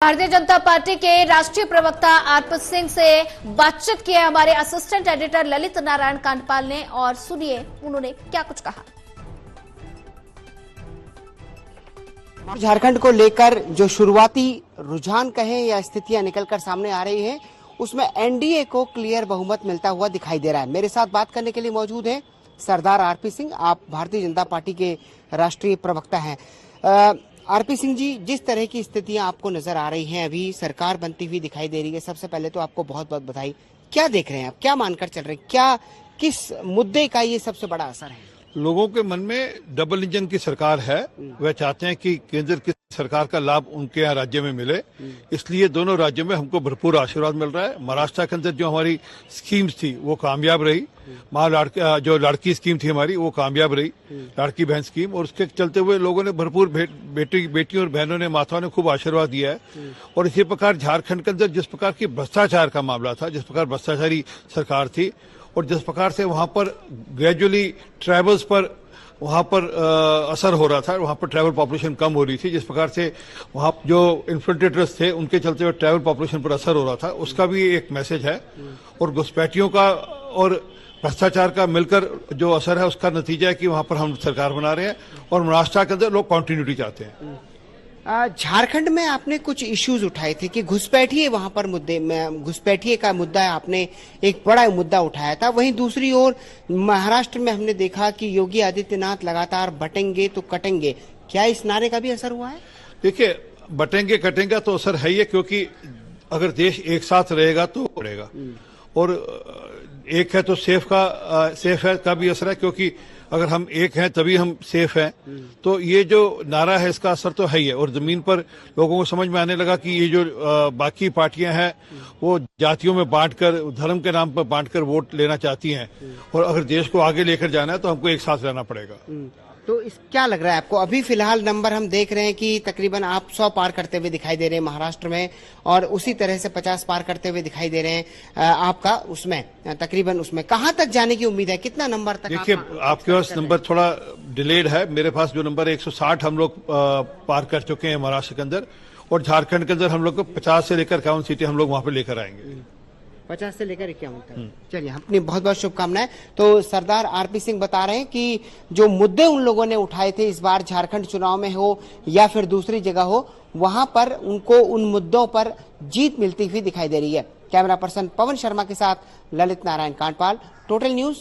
Bharatiya Janata party के राष्ट्रीय प्रवक्ता आरपी सिंह से बातचीत की है हमारे असिस्टेंट एडिटर ललित नारायण कांडपाल ने, और सुनिए उन्होंने क्या कुछ कहा। झारखंड को लेकर जो शुरुआती रुझान कहें या स्थितियां निकलकर सामने आ रही हैं, उसमें एनडीए को क्लियर बहुमत मिलता हुआ दिखाई दे रहा है। मेरे साथ बात करने के लिए मौजूद हैं सरदार आरपी सिंह। आप भारतीय जनता पार्टी के राष्ट्रीय प्रवक्ता हैं। आरपी सिंह जी, जिस तरह की स्थितियां आपको नजर आ रही हैं, अभी सरकार बनती हुई दिखाई दे रही है, सबसे पहले तो आपको बहुत बहुत बधाई। क्या देख रहे हैं आप, क्या मानकर चल रहे हैं, क्या किस मुद्दे का ये सबसे बड़ा असर है? लोगों के मन में डबल इंजन की सरकार है, वह चाहते हैं कि केंद्र की सरकार का लाभ उनके यहाँ राज्य में मिले, इसलिए दोनों राज्यों में हमको भरपूर आशीर्वाद मिल रहा है। महाराष्ट्र के अंदर जो हमारी स्कीम्स थी वो कामयाब रही, जो लड़की स्कीम थी हमारी वो कामयाब रही, लड़की बहन स्कीम, और उसके चलते हुए लोगों ने भरपूर बेटियों और बहनों ने, माताओं ने खूब आशीर्वाद दिया है। और इसी प्रकार झारखंड के अंदर जिस प्रकार की भ्रष्टाचार का मामला था, जिस प्रकार भ्रष्टाचारी सरकार थी, और जिस प्रकार से वहां पर ग्रेजुअली ट्राइबल्स पर वहां पर असर हो रहा था, वहां पर ट्राइबल पॉपुलेशन कम हो रही थी, जिस प्रकार से वहां जो इन्फिल्ट्रेटर्स थे उनके चलते हुए ट्राइबल पॉपुलेशन पर असर हो रहा था, उसका भी एक मैसेज है। और घुसपैठियों का और भ्रष्टाचार का मिलकर जो असर है, उसका नतीजा है कि वहां पर हम सरकार बना रहे हैं और महाराष्ट्र के अंदर लोग कॉन्टिन्यूटी चाहते हैं। झारखंड में आपने कुछ इश्यूज उठाए थे कि घुसपैठिए, वहां पर मुद्दे में घुसपैठिए का मुद्दा आपने एक बड़ा मुद्दा उठाया था। वहीं दूसरी ओर महाराष्ट्र में हमने देखा कि योगी आदित्यनाथ लगातार बटेंगे तो कटेंगे। क्या इस नारे का भी असर हुआ है? देखिए, बटेंगे कटेंगे तो असर है ही है, क्योंकि अगर देश एक साथ रहेगा तो बढ़ेगा, और एक है तो सेफ है का भी असर है, क्योंकि अगर हम एक हैं तभी हम सेफ हैं। तो ये जो नारा है इसका असर तो है ही है, और जमीन पर लोगों को समझ में आने लगा कि ये जो बाकी पार्टियां हैं वो जातियों में बांटकर, धर्म के नाम पर बांटकर वोट लेना चाहती हैं, और अगर देश को आगे लेकर जाना है तो हमको एक साथ रहना पड़ेगा। तो क्या लग रहा है आपको? अभी फिलहाल नंबर हम देख रहे हैं कि तकरीबन आप 100 पार करते हुए दिखाई दे रहे हैं महाराष्ट्र में, और उसी तरह से 50 पार करते हुए दिखाई दे रहे हैं आपका उसमें, तकरीबन उसमें कहां तक जाने की उम्मीद है? कितना नंबर तक? देखिए, आपके पास नंबर थोड़ा डिलेड है, मेरे पास जो नंबर 160 हम लोग पार कर चुके हैं महाराष्ट्र के अंदर, और झारखंड के अंदर हम लोग को 50 से लेकर 51 सीटें हम लोग वहां पर लेकर आएंगे। 50 से लेकर 51 तक। चलिए, अपनी बहुत बहुत शुभकामनाएं। तो सरदार आरपी सिंह बता रहे हैं कि जो मुद्दे उन लोगों ने उठाए थे, इस बार झारखंड चुनाव में हो या फिर दूसरी जगह हो, वहां पर उनको उन मुद्दों पर जीत मिलती हुई दिखाई दे रही है। कैमरा पर्सन पवन शर्मा के साथ ललित नारायण कांडपाल, टोटल न्यूज।